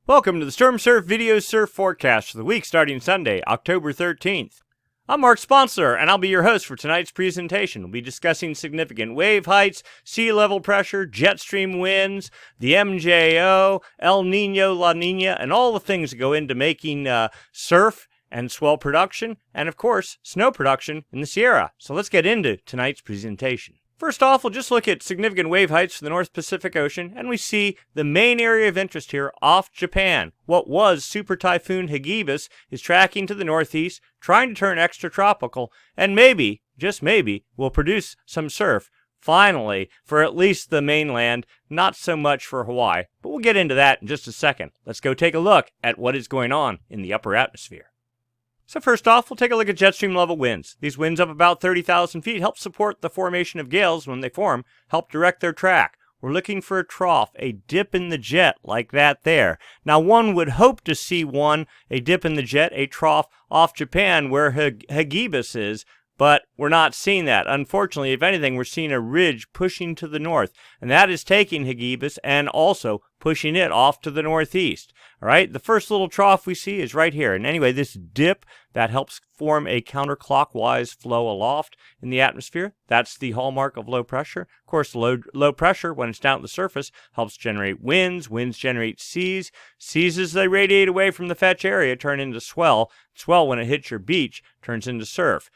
Welcome to the Stormsurf Video Surf Forecast for the week starting Sunday, October 13th. I'm Mark Sponsor, and I'll be your host for tonight's presentation. We'll be discussing significant wave heights, sea level pressure, jet stream winds, the MJO, El Nino, La Nina, and all the things that go into making surf and swell production, and of course, snow production in the Sierra. So let's get into tonight's presentation. First off, we'll just look at significant wave heights for the North Pacific Ocean, and we see the main area of interest here off Japan. What was Super Typhoon Hagibis is tracking to the northeast, trying to turn extratropical, and maybe, just maybe, will produce some surf, finally, for at least the mainland, not so much for Hawaii. But we'll get into that in just a second. Let's go take a look at what is going on in the upper atmosphere. So first off, we'll take a look at jet stream level winds. These winds up about 30,000 feet help support the formation of gales when they form, help direct their track. We're looking for a trough, a dip in the jet like that there. Now one would hope to see a dip in the jet, a trough off Japan where Hagibis is, but we're not seeing that. Unfortunately, if anything, we're seeing a ridge pushing to the north, and that is taking Hagibis and also pushing it off to the northeast. All right, the first little trough we see is right here. And anyway, this dip, that helps form a counterclockwise flow aloft in the atmosphere. That's the hallmark of low pressure. Of course, low pressure, when it's down at the surface, helps generate winds. Winds generate seas. Seas, as they radiate away from the fetch area, turn into swell. Swell, when it hits your beach, turns into surf.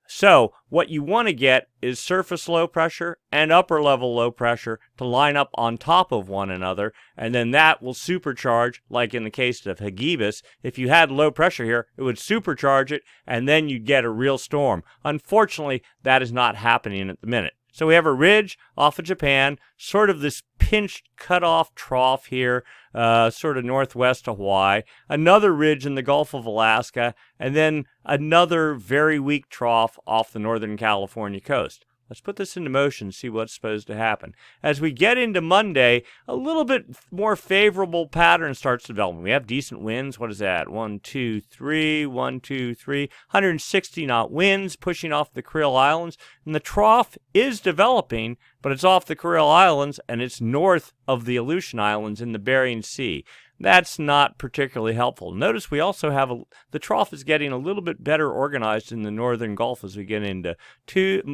So what you want to get is surface low pressure and upper level low pressure to line up on top of one another, and then that will supercharge, like in the case of Hagibis. If you had low pressure here, it would supercharge it, and then you'd get a real storm. Unfortunately, that is not happening at the minute. So we have a ridge off of Japan, sort of this pinched cut-off trough here, sort of northwest of Hawaii, another ridge in the Gulf of Alaska, and then another very weak trough off the Northern California coast. Let's put this into motion and see what's supposed to happen. As we get into Monday, a little bit more favorable pattern starts developing. We have decent winds. What is that? 1, 2, 3, 1, 2, 3. 160 knot winds pushing off the Kuril Islands. And the trough is developing, but it's off the Kuril Islands and it's north of the Aleutian Islands in the Bering Sea. That's not particularly helpful. Notice we also have the trough is getting a little bit better organized in the northern Gulf as we get into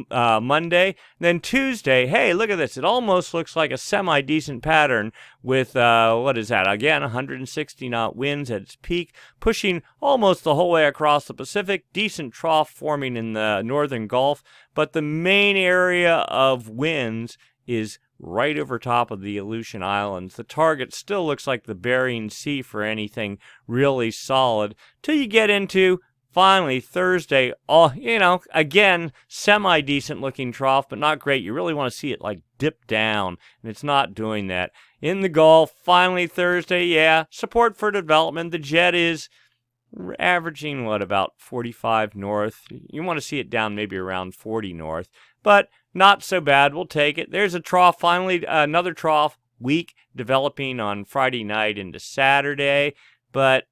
Monday. Then Tuesday, hey, look at this. It almost looks like a semi-decent pattern with, what is that? Again, 160 knot winds at its peak, pushing almost the whole way across the Pacific. Decent trough forming in the northern Gulf. But the main area of winds is right over top of the Aleutian Islands. The target still looks like the Bering Sea for anything really solid, till you get into, finally, Thursday. Again, semi-decent looking trough, but not great. You really want to see it like dip down, and it's not doing that. In the Gulf, finally Thursday, yeah, support for development. The jet is averaging, about 45 north. You want to see it down maybe around 40 north, but not so bad. We'll take it. There's a trough, finally, another trough, weak, developing on Friday night into Saturday, but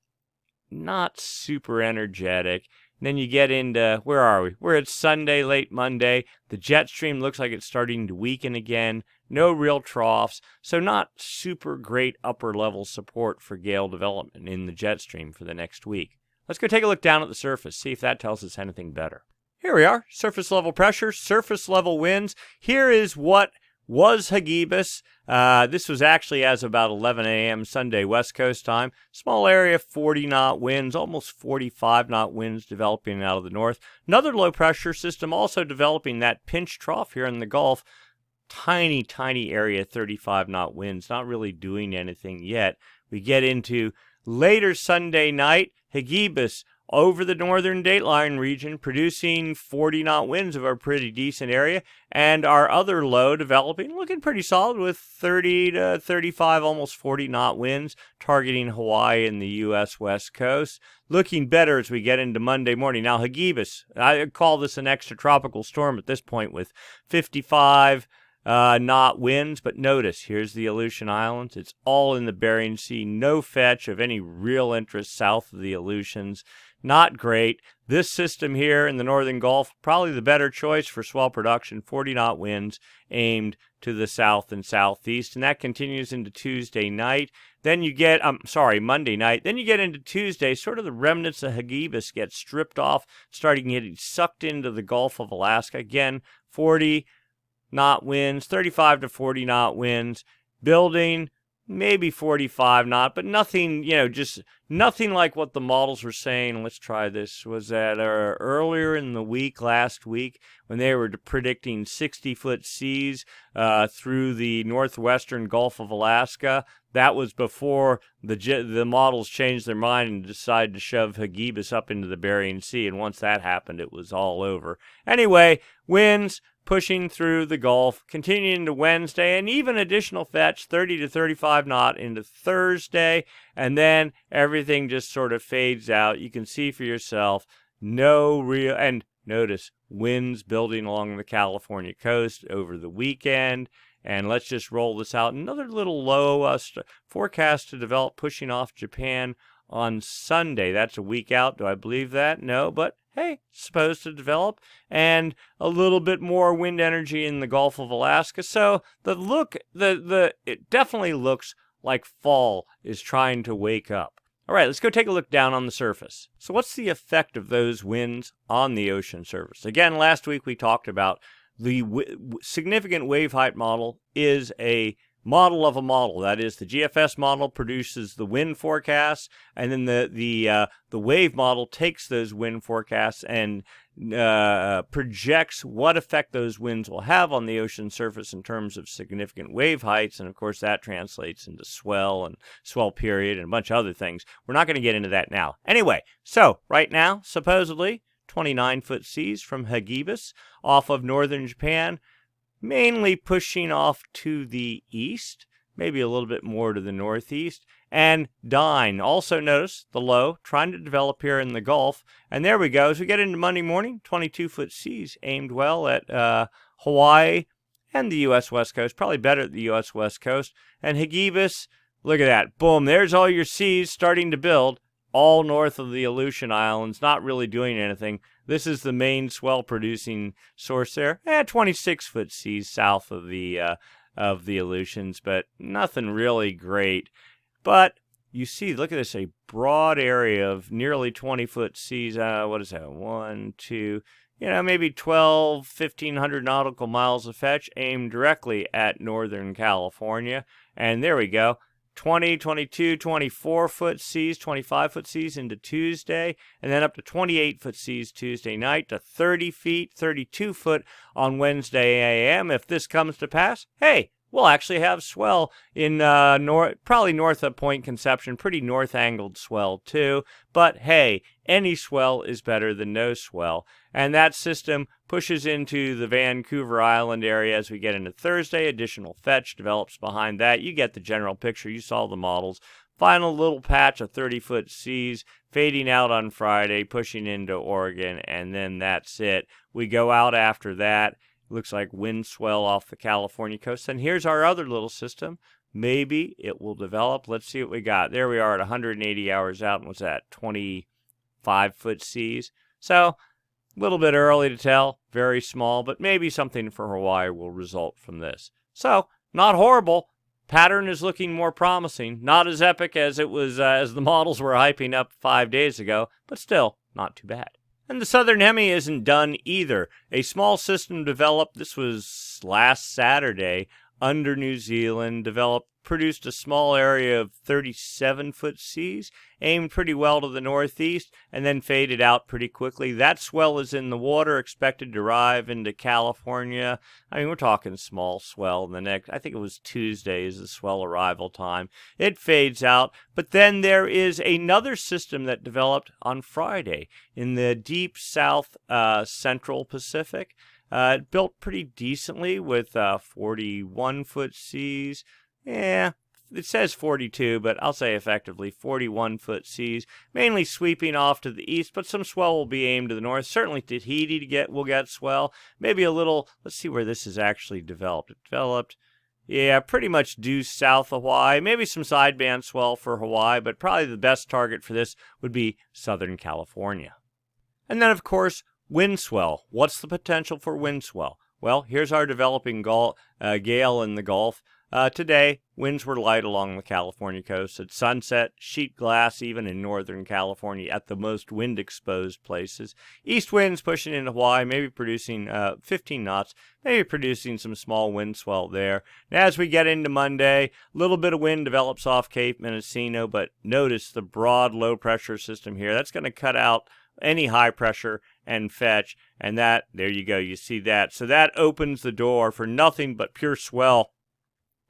not super energetic. And then you get into, where are we? We're at Sunday, late Monday. The jet stream looks like it's starting to weaken again. No real troughs, so not super great upper level support for gale development in the jet stream for the next week. Let's go take a look down at the surface, see if that tells us anything better. Here we are, surface level pressure, surface level winds. Here is what was Hagibis. This was actually as of about 11 a.m. Sunday West Coast time. Small area, 40 knot winds, almost 45 knot winds developing out of the north. Another low pressure system also developing that pinch trough here in the Gulf. Tiny, tiny area, 35 knot winds, not really doing anything yet. We get into later Sunday night, Hagibis over the northern dateline region, producing 40 knot winds of a pretty decent area, and our other low developing, looking pretty solid with 30 to 35, almost 40 knot winds, targeting Hawaii and the U.S. West Coast. Looking better as we get into Monday morning. Now, Hagibis, I call this an extratropical storm at this point with 55 knot winds, but notice, here's the Aleutian Islands. It's all in the Bering Sea. No fetch of any real interest south of the Aleutians. Not great. This system here in the northern Gulf, probably the better choice for swell production. 40 knot winds aimed to the south and southeast, and that continues into Tuesday night. Then you get, Monday night. Then you get into Tuesday, sort of the remnants of Hagibis get stripped off, starting getting sucked into the Gulf of Alaska. Again, 40 knot winds, 35 to 40 knot winds, building maybe 45 knot, but nothing, just nothing like what the models were saying. Let's try this. Was that earlier in the week, last week, when they were predicting 60-foot seas through the northwestern Gulf of Alaska? That was before the models changed their mind and decided to shove Hagibis up into the Bering Sea, and once that happened, it was all over. Anyway, winds pushing through the Gulf, continuing into Wednesday, and even additional fetch, 30 to 35 knot into Thursday, and then everything just sort of fades out. You can see for yourself, and notice, winds building along the California coast over the weekend. And let's just roll this out. Another little low forecast to develop, pushing off Japan on Sunday. That's a week out. Do I believe that? No, but hey, supposed to develop. And a little bit more wind energy in the Gulf of Alaska. So it definitely looks like fall is trying to wake up. All right, let's go take a look down on the surface. So what's the effect of those winds on the ocean surface? Again, last week we talked about the significant wave height model is a model of a model. That is, the GFS model produces the wind forecasts, and then the wave model takes those wind forecasts and projects what effect those winds will have on the ocean surface in terms of significant wave heights, and of course that translates into swell and swell period and a bunch of other things. We're not going to get into that now. Anyway, so right now, supposedly, 29-foot seas from Hagibis off of northern Japan, mainly pushing off to the east, maybe a little bit more to the northeast, and dying. Also notice the low trying to develop here in the Gulf, and there we go. As we get into Monday morning, 22-foot seas aimed well at Hawaii and the U.S. West Coast, probably better at the U.S. West Coast, and Hagibis, look at that, boom, there's all your seas starting to build, all north of the Aleutian Islands, not really doing anything. This is the main swell-producing source there. 26-foot seas south of the Aleutians, but nothing really great. But you see, look at this, a broad area of nearly 20-foot seas. What is that? 1, 2, maybe 1,500 nautical miles of fetch aimed directly at Northern California. And there we go. 20, 22, 24-foot seas, 25-foot seas into Tuesday, and then up to 28-foot seas Tuesday night to 30 feet, 32-foot on Wednesday a.m. If this comes to pass, hey, we'll actually have swell in probably north of Point Conception, pretty north-angled swell too. But hey, any swell is better than no swell. And that system pushes into the Vancouver Island area as we get into Thursday. Additional fetch develops behind that. You get the general picture. You saw the models. Final little patch of 30-foot seas fading out on Friday, pushing into Oregon, and then that's it. We go out after that. Looks like wind swell off the California coast. And here's our other little system. Maybe it will develop. Let's see what we got. There we are at 180 hours out. And what's that? 25-foot seas. So a little bit early to tell. Very small. But maybe something for Hawaii will result from this. So not horrible. Pattern is looking more promising. Not as epic as it was as the models were hyping up 5 days ago. But still not too bad. And the southern hemi isn't done either. A small system developed, this was last Saturday, under New Zealand, produced a small area of 37-foot seas, aimed pretty well to the northeast, and then faded out pretty quickly. That swell is in the water, expected to arrive into California. I mean, we're talking small swell in the next, I think it was Tuesday is the swell arrival time. It fades out, but then there is another system that developed on Friday in the deep south central Pacific. It built pretty decently with 41-foot seas. Yeah, it says 42, but I'll say effectively 41-foot seas, mainly sweeping off to the east, but some swell will be aimed to the north. Certainly Tahiti will get swell. Maybe a little, let's see where this is actually developed. It developed, yeah, pretty much due south of Hawaii. Maybe some sideband swell for Hawaii, but probably the best target for this would be Southern California. And then, of course, wind swell. What's the potential for wind swell? Well, here's our developing gale in the Gulf. Today, winds were light along the California coast. At sunset, sheet glass even in northern California at the most wind-exposed places. East winds pushing into Hawaii, maybe producing 15 knots, maybe producing some small wind swell there. And as we get into Monday, a little bit of wind develops off Cape Mendocino, but notice the broad low-pressure system here. That's going to cut out any high pressure and fetch, and that, there you go, you see that. So that opens the door for nothing but pure swell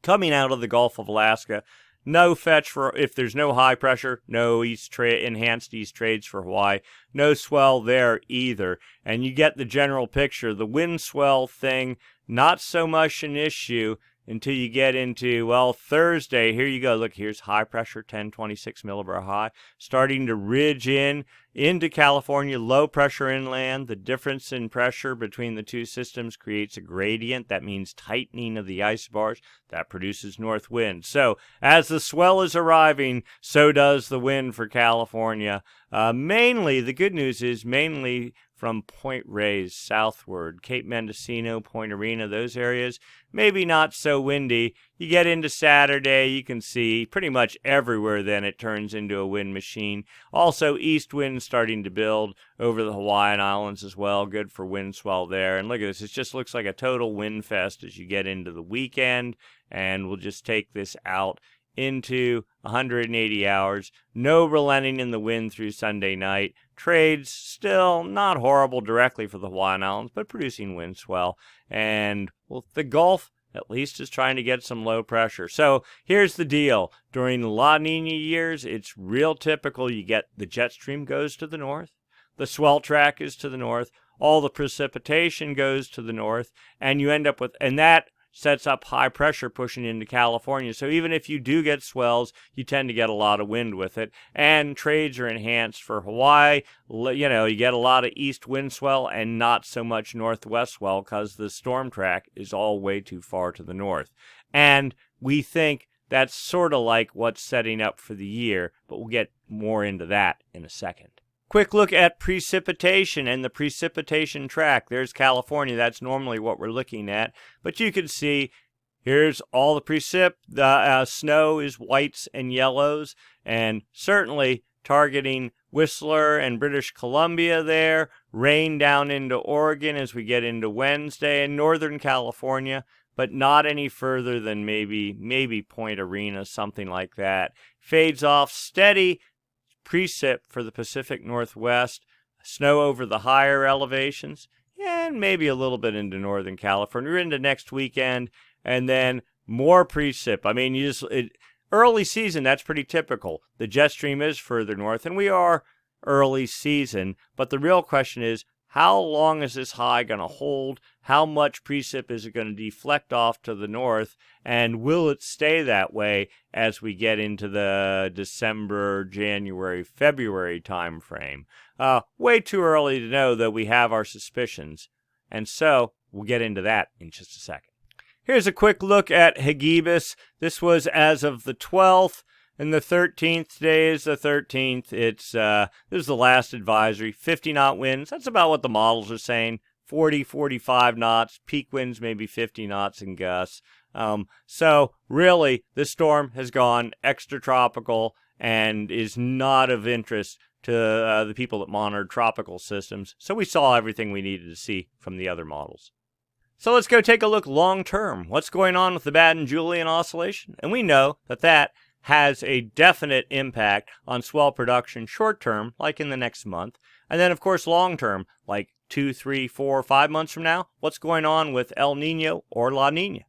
coming out of the Gulf of Alaska. No fetch for, if there's no high pressure, no enhanced east trades for Hawaii. No swell there either. And you get the general picture. The wind swell thing, not so much an issue until you get into, well, Thursday. Here you go. Look, here's high pressure, 1026 millibar high, starting to ridge into California, low pressure inland. The difference in pressure between the two systems creates a gradient. That means tightening of the isobars. That produces north wind. So as the swell is arriving, so does the wind for California. Mainly, the good news is mainly from Point Reyes southward, Cape Mendocino, Point Arena, those areas, maybe not so windy. You get into Saturday, you can see pretty much everywhere then it turns into a wind machine. Also, east wind starting to build over the Hawaiian Islands as well. Good for wind swell there. And look at this, it just looks like a total wind fest as you get into the weekend. And we'll just take this out into 180 hours. No relenting in the wind through Sunday night. Trades still not horrible directly for the Hawaiian Islands, but producing wind swell. And well, the Gulf at least is trying to get some low pressure. So here's the deal. During La Nina years, it's real typical. You get the jet stream goes to the north. The swell track is to the north. All the precipitation goes to the north. And you end up with, and that sets up high pressure pushing into California. So even if you do get swells, you tend to get a lot of wind with it. And trades are enhanced for Hawaii. You know, you get a lot of east wind swell and not so much northwest swell because the storm track is all way too far to the north. And we think that's sort of like what's setting up for the year, but we'll get more into that in a second. Quick look at precipitation and the precipitation track. There's California. That's normally what we're looking at. But you can see here's all the precip. The snow is whites and yellows. And certainly targeting Whistler and British Columbia there. Rain down into Oregon as we get into Wednesday and Northern California. But not any further than maybe Point Arena, something like that. Fades off steady. Precip for the Pacific Northwest, snow over the higher elevations, and maybe a little bit into Northern California. We're into next weekend, and then more precip. I mean, early season, that's pretty typical. The jet stream is further north, and we are early season, but the real question is, how long is this high going to hold? How much precip is it going to deflect off to the north? And will it stay that way as we get into the December, January, February time frame? Way too early to know, though we have our suspicions. And so we'll get into that in just a second. Here's a quick look at Hagibis. This was as of the 12th. And the 13th, today is the 13th. This is the last advisory. 50-knot winds. That's about what the models are saying. 40, 45 knots. Peak winds maybe 50 knots in gusts. So really, this storm has gone extratropical and is not of interest to the people that monitor tropical systems. So we saw everything we needed to see from the other models. So let's go take a look long term. What's going on with the Baden-Julian oscillation? And we know that has a definite impact on swell production short term, like in the next month. And then, of course, long term, like 2, 3, 4, 5 months from now, what's going on with El Nino or La Nina?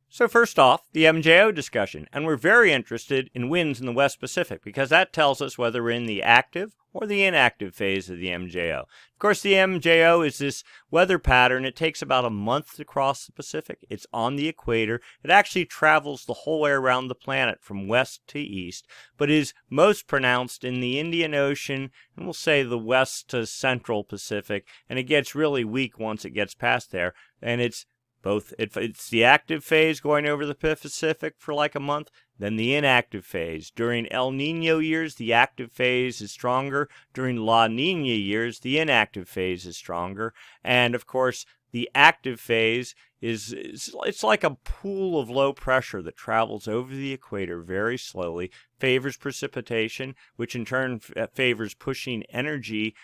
So first off, the MJO discussion. And we're very interested in winds in the West Pacific because that tells us whether we're in the active or the inactive phase of the MJO. Of course, the MJO is this weather pattern. It takes about a month to cross the Pacific. It's on the equator. It actually travels the whole way around the planet from west to east, but is most pronounced in the Indian Ocean, and we'll say the west to central Pacific, and it gets really weak once it gets past there, and it's the active phase going over the Pacific for like a month, then the inactive phase. During El Nino years, the active phase is stronger. During La Nina years, the inactive phase is stronger. And of course, the active phase it's like a pool of low pressure that travels over the equator very slowly, favors precipitation, which in turn favors pushing energy,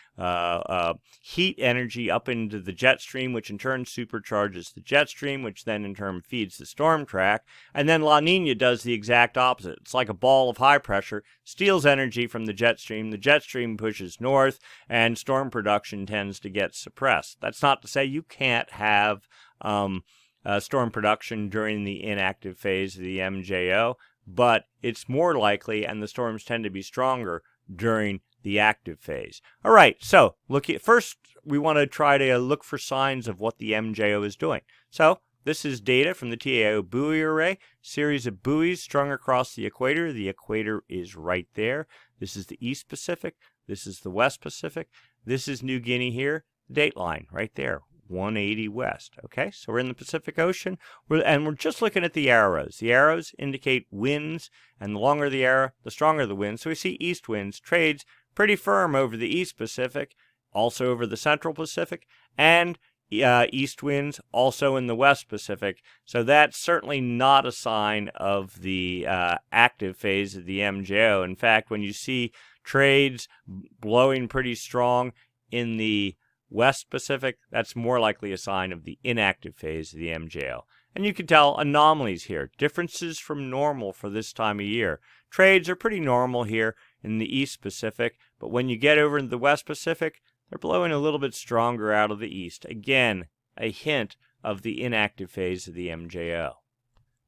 heat energy up into the jet stream, which in turn supercharges the jet stream, which then in turn feeds the storm track. And then La Nina does the exact opposite. It's like a ball of high pressure, steals energy from the jet stream pushes north, and storm production tends to get suppressed. That's not to say you can't have storm production during the inactive phase of the MJO, but it's more likely, and the storms tend to be stronger during the active phase. All right, so first we want to try to look for signs of what the MJO is doing. So this is data from the TAO buoy array, series of buoys strung across the equator. The equator is right there. This is the East Pacific. This is the West Pacific. This is New Guinea here. Date line right there, 180 west. Okay, so we're in the Pacific Ocean, and we're just looking at the arrows. The arrows indicate winds, and the longer the arrow, the stronger the wind. So we see east winds, trades pretty firm over the East Pacific, also over the Central Pacific, and east winds also in the West Pacific. So that's certainly not a sign of the active phase of the MJO. In fact, when you see trades blowing pretty strong in the West Pacific, that's more likely a sign of the inactive phase of the MJO. And you can tell anomalies here, differences from normal for this time of year. Trades are pretty normal here in the East Pacific, but when you get over into the West Pacific, they're blowing a little bit stronger out of the east. Again, a hint of the inactive phase of the MJO.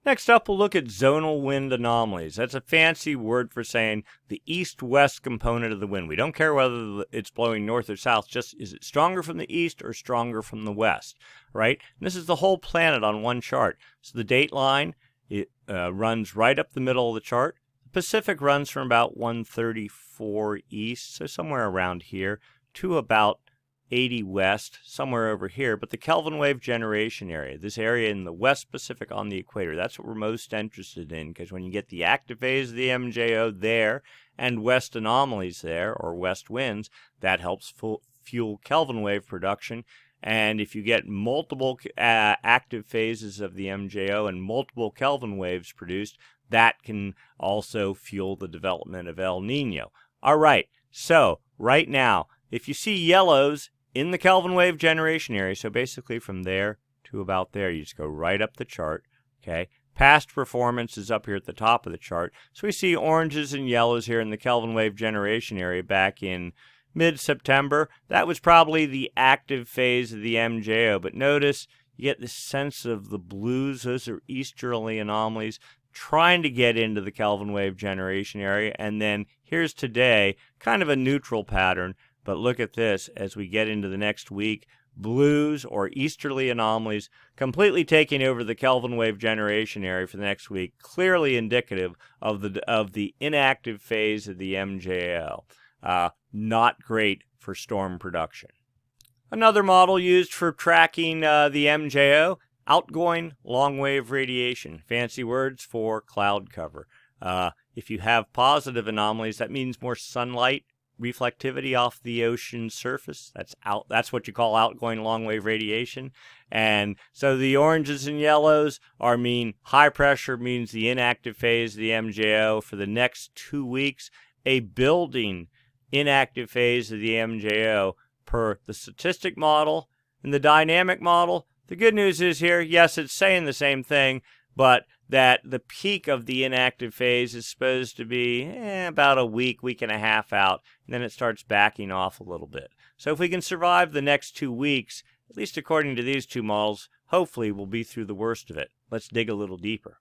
Next up, we'll look at zonal wind anomalies. That's a fancy word for saying the east-west component of the wind. We don't care whether it's blowing north or south, just is it stronger from the east or stronger from the west, right? And this is the whole planet on one chart. So the date line, it runs right up the middle of the chart. The Pacific runs from about 134 east, so somewhere around here, to about 80 west, somewhere over here. But the Kelvin wave generation area, this area in the West Pacific on the equator, that's what we're most interested in, because when you get the active phase of the MJO there and west anomalies there, or west winds, that helps fuel Kelvin wave production. And if you get multiple active phases of the MJO and multiple Kelvin waves produced, that can also fuel the development of El Nino. All right, so right now, if you see yellows in the Kelvin wave generation area, so basically from there to about there, you just go right up the chart, okay? Past performance is up here at the top of the chart. So we see oranges and yellows here in the Kelvin wave generation area back in mid-September. That was probably the active phase of the MJO, but notice you get this sense of the blues. Those are easterly anomalies trying to get into the Kelvin wave generation area. And then here's today, kind of a neutral pattern. But look at this as we get into the next week. Blues or easterly anomalies completely taking over the Kelvin wave generation area for the next week, clearly indicative of the inactive phase of the MJO. Not great for storm production. Another model used for tracking the MJO, outgoing long wave radiation. Fancy words for cloud cover. If you have positive anomalies, that means more sunlight reflectivity off the ocean surface. That's what you call outgoing long wave radiation. And so the oranges and yellows mean high pressure, means the inactive phase of the MJO for the next 2 weeks, a building inactive phase of the MJO per the statistic model. And the dynamic model, the good news is here, yes, it's saying the same thing, but that the peak of the inactive phase is supposed to be about a week and a half out, and then it starts backing off a little bit. So if we can survive the next 2 weeks, at least according to these two models, hopefully we'll be through the worst of it. Let's dig a little deeper.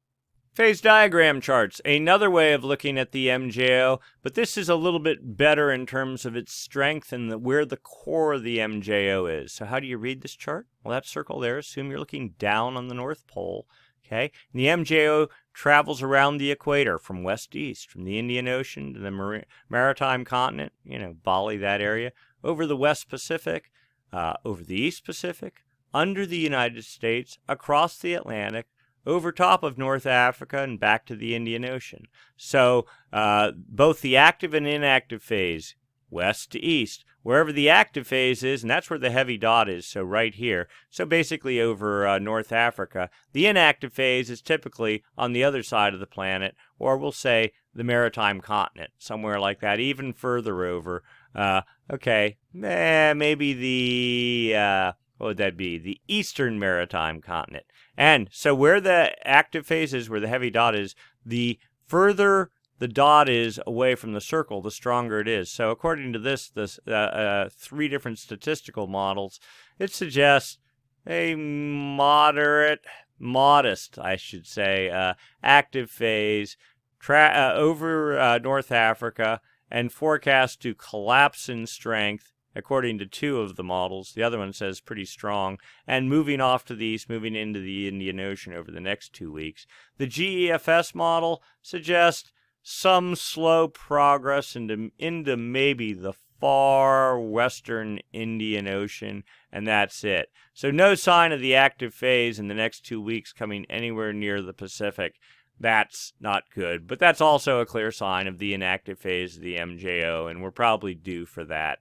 Phase diagram charts, another way of looking at the MJO, but this is a little bit better in terms of its strength and where the core of the MJO is. So how do you read this chart? Well, that circle there, assume you're looking down on the North Pole. Okay, and the MJO travels around the equator from west to east, from the Indian Ocean to the maritime continent, Bali, that area, over the West Pacific, over the East Pacific, under the United States, across the Atlantic, over top of North Africa, and back to the Indian Ocean. So both the active and inactive phase, west to east, Wherever the active phase is, and that's where the heavy dot is, so right here, so basically over North Africa, the inactive phase is typically on the other side of the planet, or we'll say the maritime continent, somewhere like that, even further over. Maybe the, what would that be? The eastern maritime continent. And so where the active phase is, where the heavy dot is, the further the dot is away from the circle, the stronger it is. So according to this 3 different statistical models, it suggests a modest, I should say, active phase over North Africa, and forecast to collapse in strength, according to 2 of the models. The other one says pretty strong, and moving off to the east, moving into the Indian Ocean over the next 2 weeks. The GEFS model suggests some slow progress into maybe the far western Indian Ocean, and that's it. So no sign of the active phase in the next 2 weeks coming anywhere near the Pacific. That's not good, but that's also a clear sign of the inactive phase of the MJO, and we're probably due for that,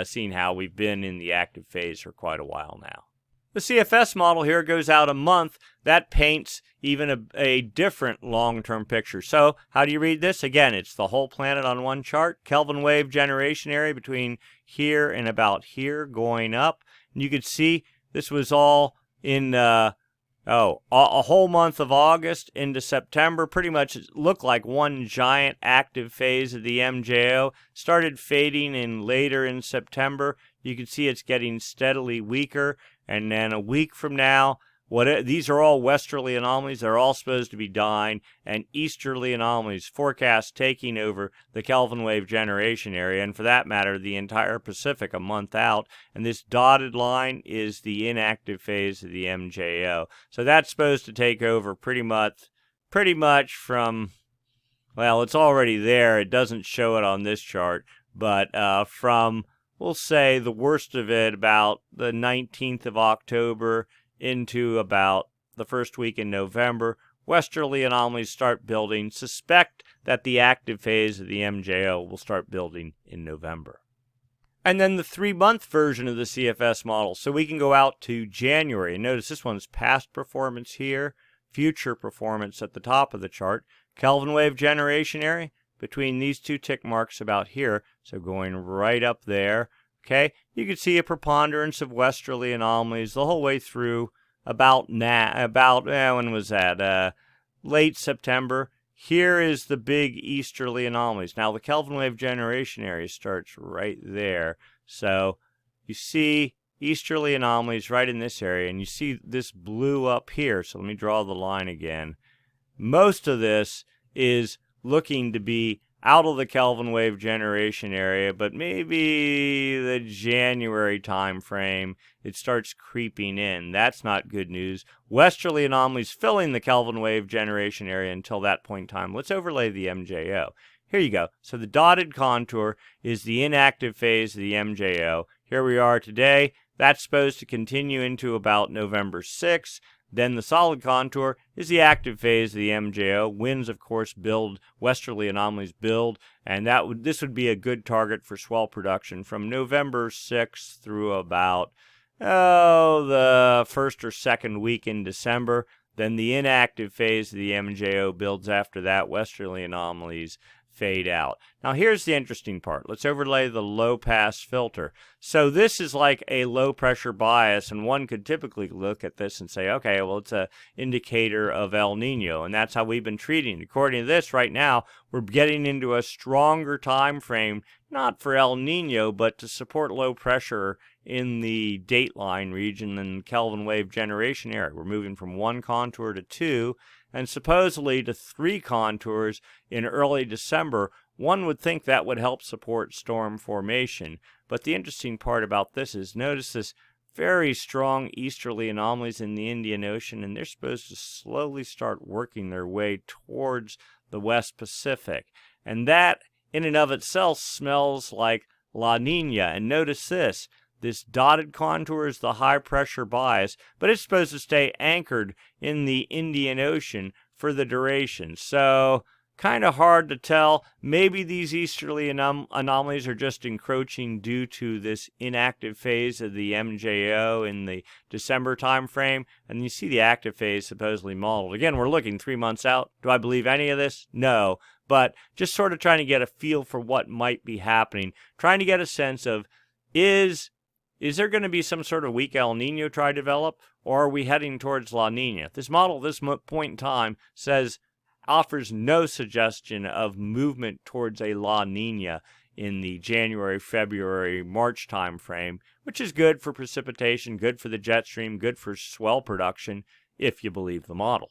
seeing how we've been in the active phase for quite a while now. The CFS model here goes out a month. That paints even a different long-term picture. So how do you read this? Again, it's the whole planet on one chart. Kelvin wave generation area between here and about here going up. And you could see this was all in a whole month of August into September. Pretty much looked like one giant active phase of the MJO. Started fading in later in September. You can see it's getting steadily weaker. And then a week from now, these are all westerly anomalies. They're all supposed to be dying. And easterly anomalies forecast taking over the Kelvin wave generation area. And for that matter, the entire Pacific a month out. And this dotted line is the inactive phase of the MJO. So that's supposed to take over pretty much from, well, it's already there. It doesn't show it on this chart. But from, we'll say, the worst of it about the 19th of October into about the first week in November, westerly anomalies start building. Suspect that the active phase of the MJO will start building in November. And then the 3-month version of the CFS model. So we can go out to January. And notice this one's past performance here, future performance at the top of the chart. Kelvin wave generation area between these 2 tick marks about here. So going right up there. Okay, you can see a preponderance of westerly anomalies the whole way through about when was that? Late September. Here is the big easterly anomalies. Now the Kelvin wave generation area starts right there. So you see easterly anomalies right in this area, and you see this blue up here. So let me draw the line again. Most of this is looking to be out of the Kelvin wave generation area, but maybe the January time frame, it starts creeping in. That's not good news. Westerly anomalies filling the Kelvin wave generation area until that point in time. Let's overlay the MJO. Here you go. So the dotted contour is the inactive phase of the MJO. Here we are today. That's supposed to continue into about November 6th. Then the solid contour is the active phase of the MJO. Winds, of course, build, westerly anomalies build, and this would be a good target for swell production from November 6th through about the first or second week in December. Then the inactive phase of the MJO builds after that. Westerly anomalies fade out. Now here's the interesting part. Let's overlay the low pass filter. So this is like a low pressure bias, and one could typically look at this and say, okay, well, it's an indicator of El Nino, and that's how we've been treating it. According to this, right now, we're getting into a stronger time frame, not for El Nino, but to support low pressure in the dateline region and Kelvin wave generation area. We're moving from 1 contour to 2, and supposedly to 3 contours in early December. One would think that would help support storm formation. But the interesting part about this is, notice this very strong easterly anomalies in the Indian Ocean, and they're supposed to slowly start working their way towards the West Pacific. And that, in and of itself, smells like La Nina. And notice this. This dotted contour is the high pressure bias, but it's supposed to stay anchored in the Indian Ocean for the duration. So kind of hard to tell. Maybe these easterly anomalies are just encroaching due to this inactive phase of the MJO in the December time frame, and you see the active phase supposedly modeled. Again, we're looking 3 months out. Do I believe any of this? No, but just sort of trying to get a feel for what might be happening, trying to get a sense of is there going to be some sort of weak El Nino try to develop, or are we heading towards La Nina? This model at this point in time offers no suggestion of movement towards a La Nina in the January, February, March time frame, which is good for precipitation, good for the jet stream, good for swell production, if you believe the model.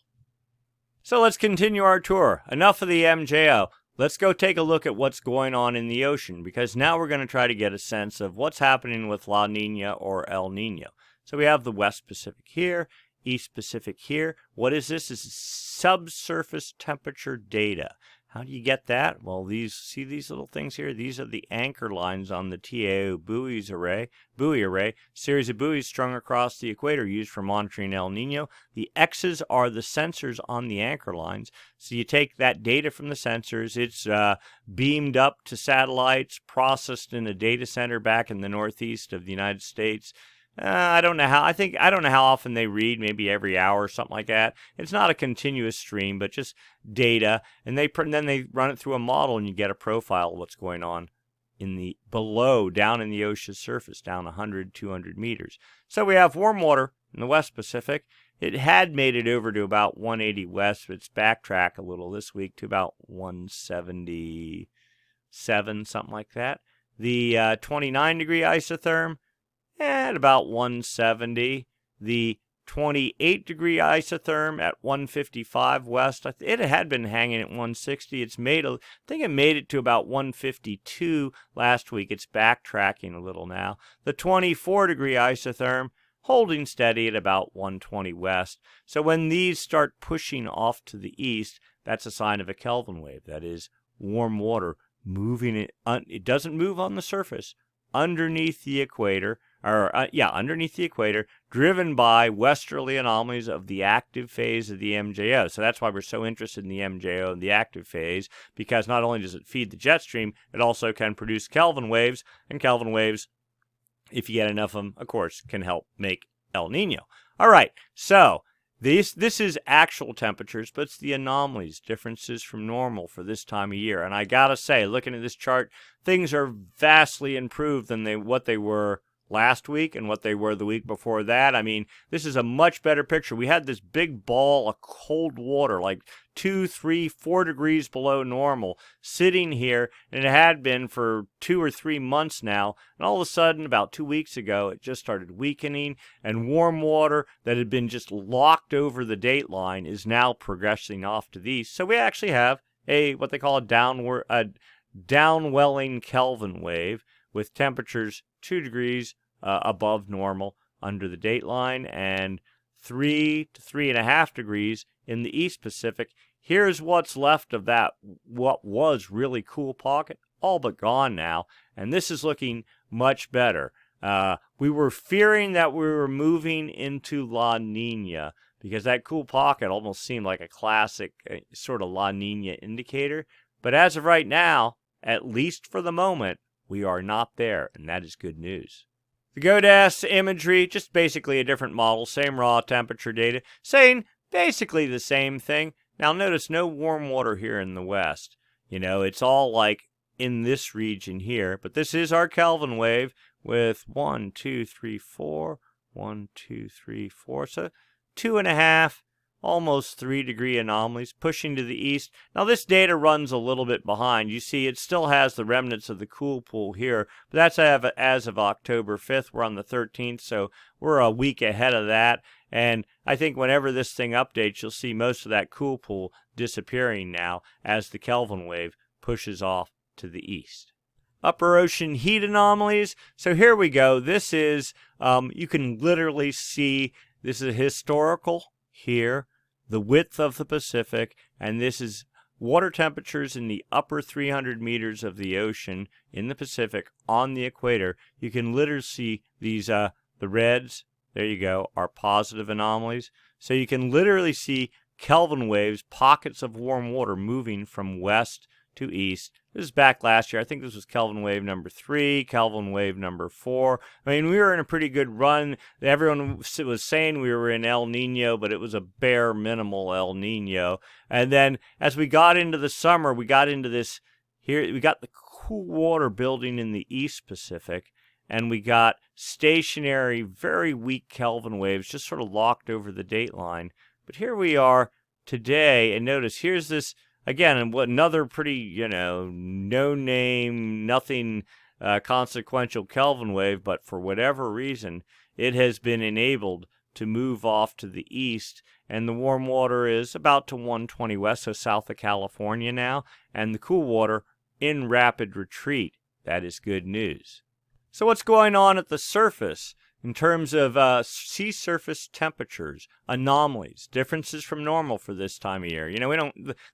So let's continue our tour. Enough of the MJO. Let's go take a look at what's going on in the ocean, because now we're going to try to get a sense of what's happening with La Nina or El Nino. So we have the West Pacific here, East Pacific here. What is this? This is subsurface temperature data. How do you get that? Well, see these little things here? These are the anchor lines on the TAO buoy array, series of buoys strung across the equator used for monitoring El Nino. The X's are the sensors on the anchor lines. So you take that data from the sensors, it's beamed up to satellites, processed in a data center back in the northeast of the United States. I don't know how often they read, maybe every hour or something like that. It's not a continuous stream, but just data, and then they run it through a model, and you get a profile of what's going on in the down in the ocean's surface, down 100, 200 meters. So we have warm water in the West Pacific. It had made it over to about 180 west, but it's backtracked a little this week to about 177, something like that. The 29-degree isotherm at about 170. The 28-degree isotherm at 155 west. It had been hanging at 160. I think it made it to about 152 last week. It's backtracking a little now. The 24-degree isotherm holding steady at about 120 west. So when these start pushing off to the east, that's a sign of a Kelvin wave. That is warm water moving. It doesn't move on the surface. Underneath the equator, driven by westerly anomalies of the active phase of the MJO. So that's why we're so interested in the MJO and the active phase, because not only does it feed the jet stream, it also can produce Kelvin waves, and Kelvin waves, if you get enough of them, of course, can help make El Nino. All right, so this is actual temperatures, but it's the anomalies, differences from normal for this time of year. And I gotta say, looking at this chart, things are vastly improved than what they were last week and what they were the week before that. I mean, this is a much better picture. We had this big ball of cold water, like 2, 3, 4 degrees below normal, sitting here, and it had been for 2 or 3 months now. And all of a sudden, about 2 weeks ago, it just started weakening, and warm water that had been just locked over the date line is now progressing off to the east. So we actually have what they call a downwelling Kelvin wave with temperatures 2 degrees above normal under the date line and 3 to 3.5 degrees in the East Pacific. Here's what's left of that, what was really cool pocket, all but gone now, and this is looking much better. We were fearing that we were moving into La Nina because that cool pocket almost seemed like a classic sort of La Nina indicator, but as of right now, at least for the moment, we are not there, and that is good news. The GODAS imagery, just basically a different model, same raw temperature data, saying basically the same thing. Now notice no warm water here in the west. It's all like in this region here, but this is our Kelvin wave with 1, 2, 3, 4, 1, 2, 3, 4, so 2.5, almost 3 degree anomalies pushing to the east. Now this data runs a little bit behind. You see it still has the remnants of the cool pool here, but that's as of October 5th. We're on the 13th, so we're a week ahead of that. And I think whenever this thing updates, you'll see most of that cool pool disappearing now as the Kelvin wave pushes off to the east. Upper ocean heat anomalies. So here we go. This is, you can literally see, this is historical here, the width of the Pacific, and this is water temperatures in the upper 300 meters of the ocean in the Pacific on the equator. You can literally see these, the reds, there you go, are positive anomalies. So you can literally see Kelvin waves, pockets of warm water moving from west to east. This is back last year. I think this was Kelvin wave number 3, Kelvin wave number 4. I mean, we were in a pretty good run. Everyone was saying we were in El Nino, but it was a bare minimal El Nino. And then as we got into the summer, we got into this here. We got the cool water building in the East Pacific, and we got stationary, very weak Kelvin waves just sort of locked over the dateline. But here we are today, and notice here's this. Again, another pretty, no-name, nothing consequential Kelvin wave, but for whatever reason, it has been enabled to move off to the east, and the warm water is about to 120 west, so south of California now, and the cool water in rapid retreat. That is good news. So what's going on at the surface in terms of sea surface temperatures, anomalies, differences from normal for this time of year?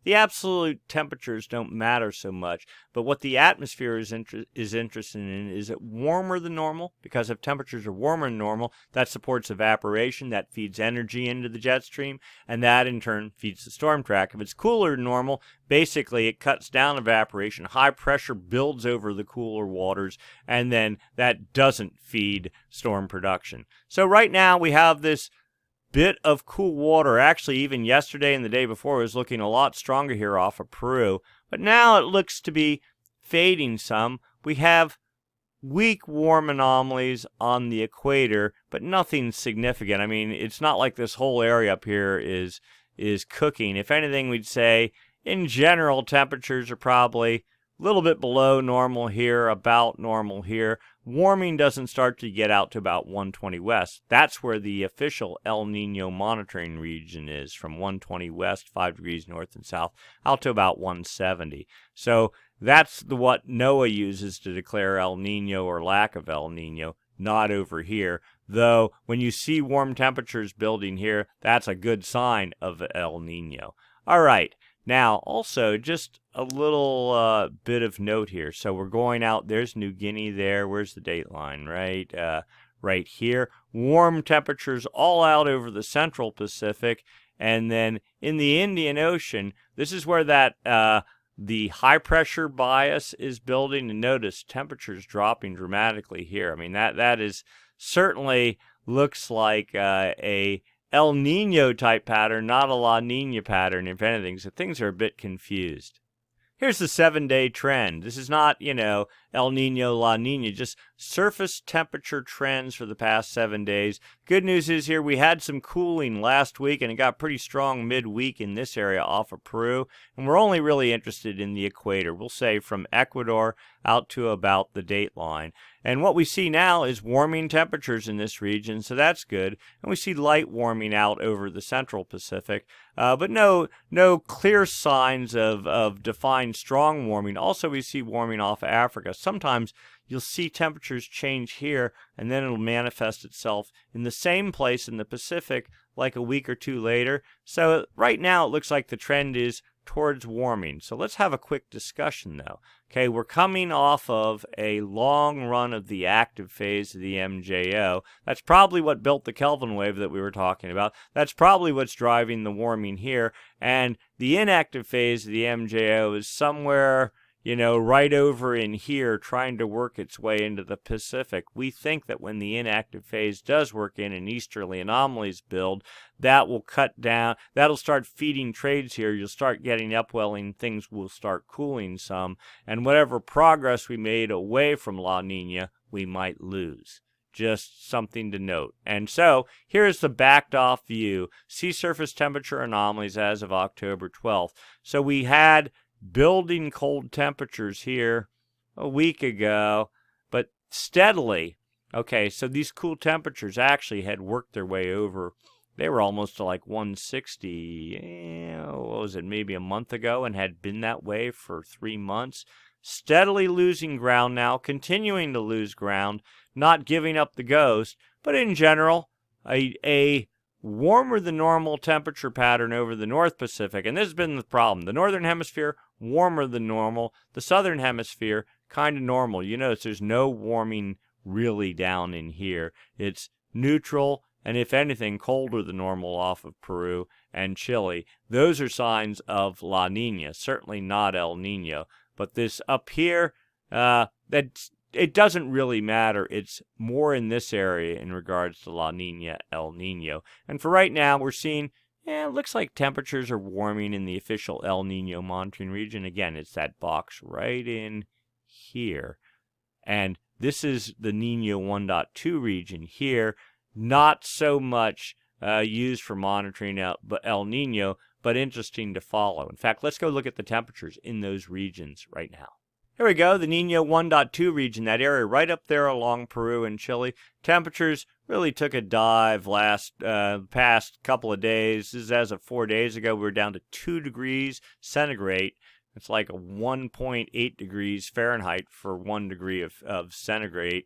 The absolute temperatures don't matter so much, but what the atmosphere is interested in is it warmer than normal? Because if temperatures are warmer than normal, that supports evaporation, that feeds energy into the jet stream, and that in turn feeds the storm track. If it's cooler than normal, basically it cuts down evaporation, high pressure builds over the cooler waters, and then that doesn't feed storm production. So right now we have this bit of cool water. Actually, even yesterday and the day before, it was looking a lot stronger here off of Peru. But now it looks to be fading some. We have weak warm anomalies on the equator, but nothing significant. I mean, it's not like this whole area up here is cooking. If anything, we'd say, in general, temperatures are probably a little bit below normal here, about normal here. Warming doesn't start to get out to about 120 west. That's where the official El Nino monitoring region is, from 120 west, 5 degrees north and south, out to about 170. So that's what NOAA uses to declare El Nino or lack of El Nino, not over here. Though when you see warm temperatures building here, that's a good sign of El Nino. All right. Now, also, just a little bit of note here. So we're going out. There's New Guinea there. Where's the dateline? Right here. Warm temperatures all out over the central Pacific. And then in the Indian Ocean, this is where that the high pressure bias is building. And notice temperatures dropping dramatically here. I mean, that is certainly looks like a El Nino type pattern, not a La Nina pattern, if anything, so things are a bit confused. Here's the 7-day trend. This is not, El Nino, La Nina, just surface temperature trends for the past 7 days. Good news is here we had some cooling last week, and it got pretty strong midweek in this area off of Peru, and we're only really interested in the equator. We'll say from Ecuador out to about the dateline. And what we see now is warming temperatures in this region, so that's good. And we see light warming out over the central Pacific, but no clear signs of defined strong warming. Also, we see warming off Africa. Sometimes you'll see temperatures change here, and then it'll manifest itself in the same place in the Pacific like a week or two later. So right now it looks like the trend is towards warming. So let's have a quick discussion though. Okay, we're coming off of a long run of the active phase of the MJO. That's probably what built the Kelvin wave that we were talking about. That's probably what's driving the warming here. And the inactive phase of the MJO is somewhere, right over in here, trying to work its way into the Pacific. We think that when the inactive phase does work in and easterly anomalies build, that will cut down, that'll start feeding trades here. You'll start getting upwelling, things will start cooling some, and whatever progress we made away from La Nina, we might lose. Just something to note. And so, here's the backed off view. Sea surface temperature anomalies as of October 12th. So we had building cold temperatures here a week ago, but steadily. Okay, so these cool temperatures actually had worked their way over. They were almost to like 160, what was it, maybe a month ago, and had been that way for 3 months. Steadily losing ground now, continuing to lose ground, not giving up the ghost, but in general, a warmer than normal temperature pattern over the North Pacific. And this has been the problem. The Northern Hemisphere, warmer than normal. The Southern Hemisphere, kind of normal. You notice there's no warming really down in here. It's neutral and if anything, colder than normal off of Peru and Chile. Those are signs of La Nina, certainly not El Nino. But this up here, it doesn't really matter. It's more in this area in regards to La Nina, El Nino. And for right now, we're seeing, it looks like temperatures are warming in the official El Nino monitoring region. Again, it's that box right in here. And this is the Nino 1.2 region here. Not so much used for monitoring El Nino, but interesting to follow. In fact, let's go look at the temperatures in those regions right now. Here we go, the Nino 1.2 region, that area right up there along Peru and Chile. Temperatures really took a dive past couple of days. This is as of 4 days ago. We were down to 2 degrees centigrade. It's like a 1.8 degrees Fahrenheit for 1 degree of centigrade.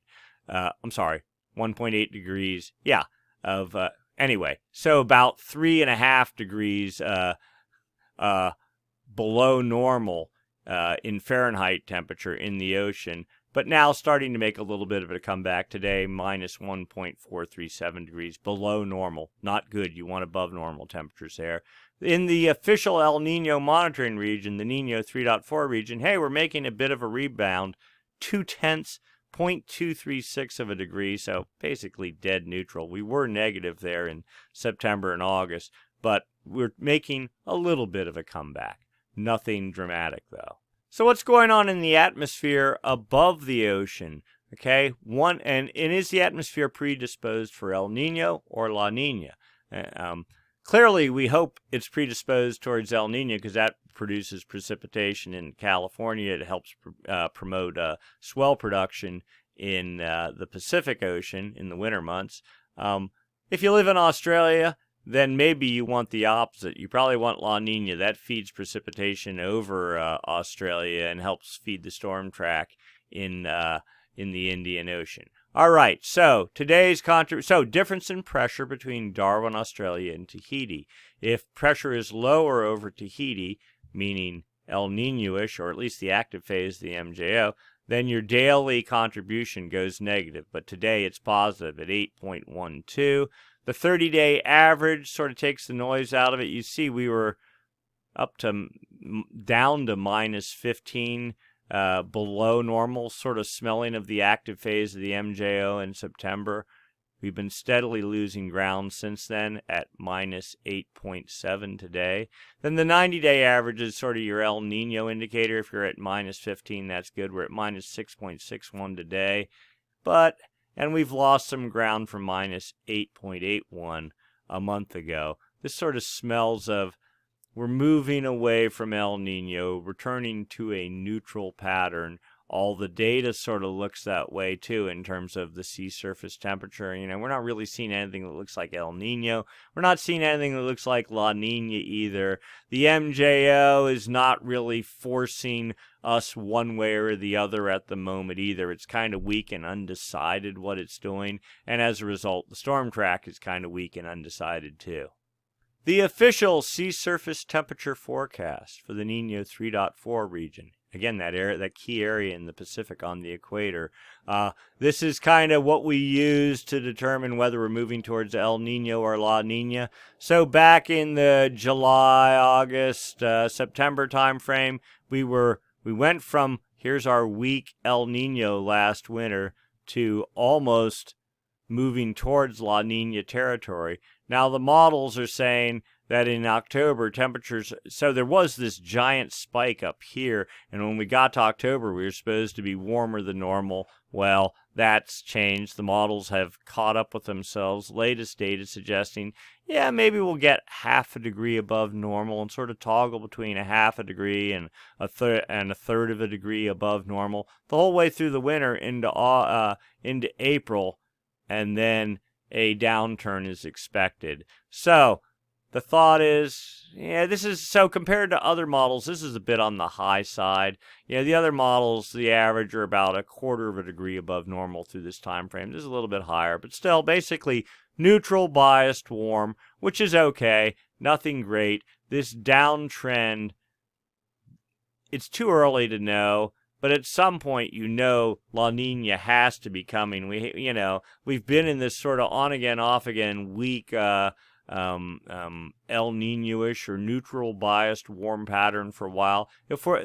1.8 degrees. Yeah. Anyway, so about 3.5 degrees below normal in Fahrenheit temperature in the ocean, but now starting to make a little bit of a comeback today, minus 1.437 degrees below normal. Not good. You want above normal temperatures there. In the official El Nino monitoring region, the Nino 3.4 region, hey, we're making a bit of a rebound, 0.236 of a degree, so basically dead neutral. We were negative there in September and August, but we're making a little bit of a comeback. Nothing dramatic, though. So what's going on in the atmosphere above the ocean? Okay, and is the atmosphere predisposed for El Nino or La Nina? Clearly, we hope it's predisposed towards El Nino because that produces precipitation in California. It helps promote swell production in the Pacific Ocean in the winter months. If you live in Australia, then maybe you want the opposite. You probably want La Nina. That feeds precipitation over Australia and helps feed the storm track in the Indian Ocean. All right, so today's difference in pressure between Darwin, Australia, and Tahiti. If pressure is lower over Tahiti, meaning El Nino-ish, or at least the active phase of the MJO, then your daily contribution goes negative. But today it's positive at 8.12. The 30-day average sort of takes the noise out of it. You see we were down to minus 15, below normal, sort of smelling of the active phase of the MJO in September. We've been steadily losing ground since then at minus 8.7 today. Then the 90-day average is sort of your El Nino indicator. If you're at minus 15, that's good. We're at minus 6.61 today. And we've lost some ground from minus 8.81 a month ago. This sort of smells of we're moving away from El Nino, returning to a neutral pattern. All the data sort of looks that way, too, in terms of the sea surface temperature. You know, we're not really seeing anything that looks like El Nino. We're not seeing anything that looks like La Nina either. The MJO is not really forcing us one way or the other at the moment either. It's kind of weak and undecided what it's doing. And as a result, the storm track is kind of weak and undecided, too. The official sea surface temperature forecast for the Nino 3.4 region. Again, that key area in the Pacific on the equator. This is kind of what we use to determine whether we're moving towards El Nino or La Nina. So back in the July, August, September timeframe, we went from here's our weak El Nino last winter to almost moving towards La Nina territory. Now the models are saying that in October temperatures, so there was this giant spike up here, and when we got to October we were supposed to be warmer than normal. Well, that's changed. The models have caught up with themselves. Latest data suggesting, yeah, maybe we'll get half a degree above normal and sort of toggle between a half a degree and a third of a degree above normal the whole way through the winter into April, and then a downturn is expected. So the thought is, so compared to other models, this is a bit on the high side. The other models, the average are about a quarter of a degree above normal through this time frame. This is a little bit higher, but still basically neutral, biased, warm, which is okay. Nothing great. This downtrend, it's too early to know, but at some point, La Nina has to be coming. We've been in this sort of on again, off again weak El Nino-ish or neutral biased warm pattern for a while.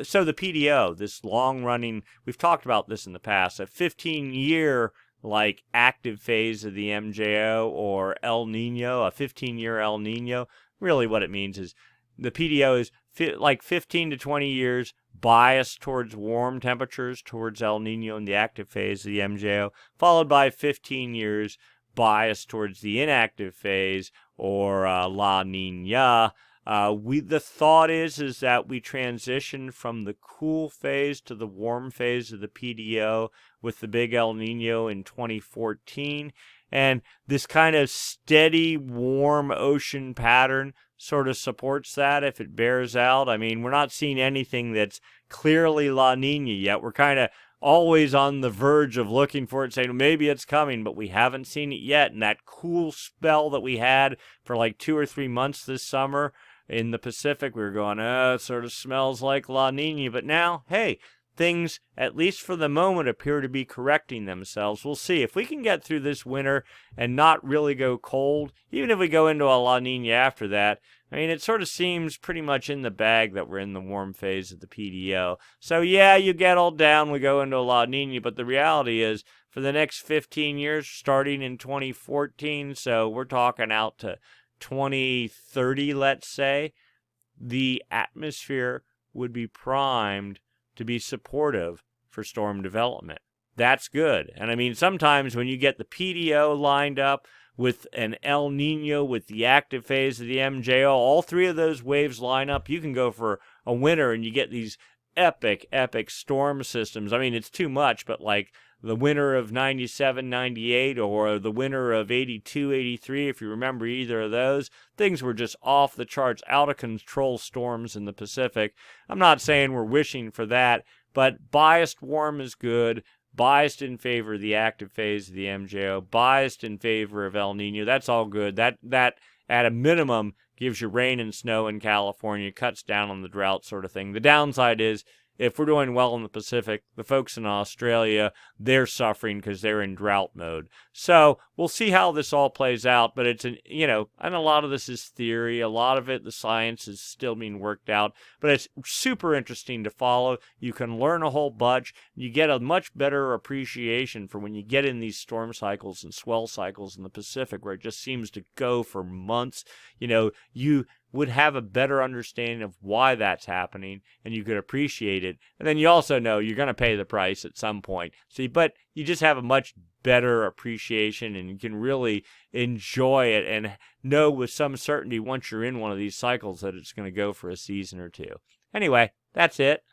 So the PDO, this long running, we've talked about this in the past, a 15-year like active phase of the MJO or El Nino, a 15-year El Nino. Really what it means is the PDO is like 15 to 20 years biased towards warm temperatures, towards El Nino in the active phase of the MJO, followed by 15 years biased towards the inactive phase or La Nina. The thought is that we transition from the cool phase to the warm phase of the PDO with the big El Nino in 2014. And this kind of steady, warm ocean pattern sort of supports that if it bears out. I mean, we're not seeing anything that's clearly La Nina yet. We're kind of always on the verge of looking for it, saying maybe it's coming, but we haven't seen it yet. And that cool spell that we had for like 2 or 3 months this summer in the Pacific, we were going, it sort of smells like La Nina. But now, hey, things, at least for the moment, appear to be correcting themselves. We'll see. If we can get through this winter and not really go cold, even if we go into a La Nina after that, I mean, it sort of seems pretty much in the bag that we're in the warm phase of the PDO. So, yeah, you get all down, we go into a La Nina, but the reality is for the next 15 years, starting in 2014, so we're talking out to 2030, let's say, the atmosphere would be primed to be supportive for storm development. That's good. And I mean, sometimes when you get the PDO lined up with an El Nino with the active phase of the MJO, all three of those waves line up, you can go for a winter and you get these epic storm systems. I mean, it's too much, but like the winter of 97, 98, or the winter of 82, 83, if you remember either of those, things were just off the charts, out of control storms in the Pacific. I'm not saying we're wishing for that, but biased warm is good, biased in favor of the active phase of the MJO, biased in favor of El Nino. That's all good. That at a minimum gives you rain and snow in California, cuts down on the drought sort of thing. The downside is, if we're doing well in the Pacific, the folks in Australia, they're suffering because they're in drought mode. So we'll see how this all plays out, but it's, and a lot of this is theory. A lot of it, the science is still being worked out, but it's super interesting to follow. You can learn a whole bunch. You get a much better appreciation for when you get in these storm cycles and swell cycles in the Pacific, where it just seems to go for months. You would have a better understanding of why that's happening, and you could appreciate it. And then you also know you're going to pay the price at some point. But you just have a much better appreciation, and you can really enjoy it and know with some certainty once you're in one of these cycles that it's going to go for a season or two. Anyway, that's it.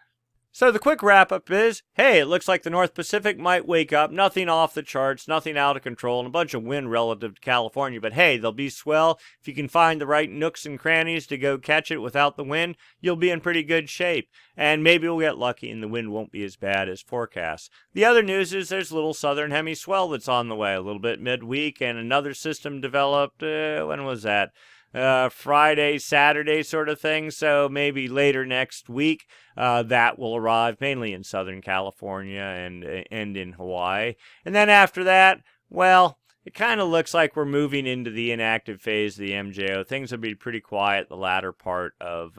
So the quick wrap-up is, hey, it looks like the North Pacific might wake up. Nothing off the charts, nothing out of control, and a bunch of wind relative to California. But hey, there'll be swell. If you can find the right nooks and crannies to go catch it without the wind, you'll be in pretty good shape. And maybe we'll get lucky and the wind won't be as bad as forecast. The other news is there's a little southern hemi swell that's on the way, a little bit midweek, and another system developed, when was that? Friday, Saturday sort of thing, so maybe later next week that will arrive, mainly in Southern California and in Hawaii. And then after that, well, it kind of looks like we're moving into the inactive phase of the MJO. Things will be pretty quiet the latter part of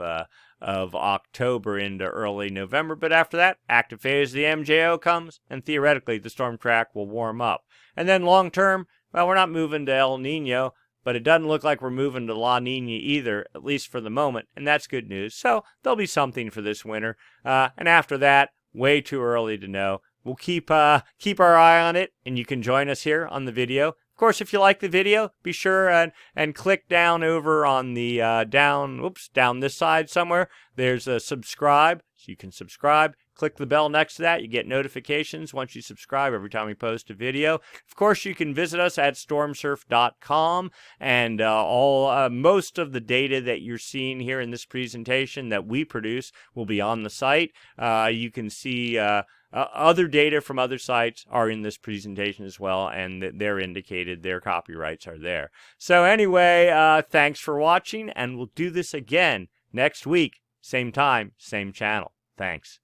October into early November, but after that, active phase of the MJO comes, and theoretically the storm track will warm up. And then long term, well, we're not moving to El Nino, but it doesn't look like we're moving to La Nina either, at least for the moment, and that's good news. So there'll be something for this winter. And after that, way too early to know. We'll keep our eye on it, and you can join us here on the video. Of course, if you like the video, be sure and click down over on the down this side somewhere. There's a subscribe, so you can subscribe. Click the bell next to that. You get notifications once you subscribe every time we post a video. Of course, you can visit us at stormsurf.com, and most of the data that you're seeing here in this presentation that we produce will be on the site. You can see other data from other sites are in this presentation as well, and they're indicated. Their copyrights are there. So anyway, thanks for watching, and we'll do this again next week. Same time, same channel. Thanks.